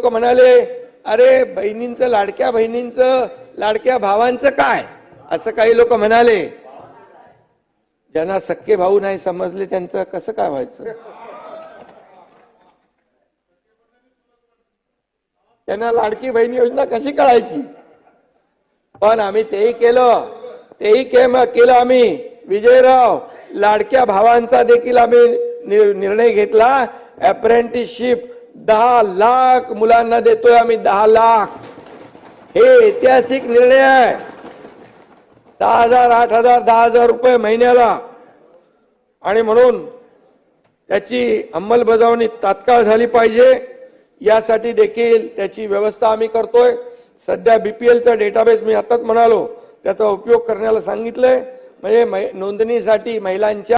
लोक म्हणाले, अरे बहिणींचं, लाडक्या बहिणींचं, लाडक्या भावांचं काय, असं काही लोक म्हणाले. ज्यांना सख्खे भाऊ नाही समजले त्यांचं कसं काय व्हायचं, त्यांना लाडकी बहीण योजना कशी कळायची. पण आम्ही तेही केलं आम्ही. विजयराव, लाडक्या भावांचा देखील आम्ही निर्णय घेतला. अप्रेंटिसशिप 10 लाख मुलांना देतोय आम्ही, 10 लाख. हे ऐतिहासिक निर्णय आहे. 6,000, 8,000, 10,000 रुपये महिन्याला. आणि म्हणून त्याची अंमलबजावणी तात्काळ झाली पाहिजे. यासाठी देखील त्याची व्यवस्था आम्ही करतोय. सध्या बीपीएलचा डेटाबेस मी आताच म्हणालो त्याचा उपयोग करण्याला सांगितलंय. म्हणजे नोंदणीसाठी महिलांच्या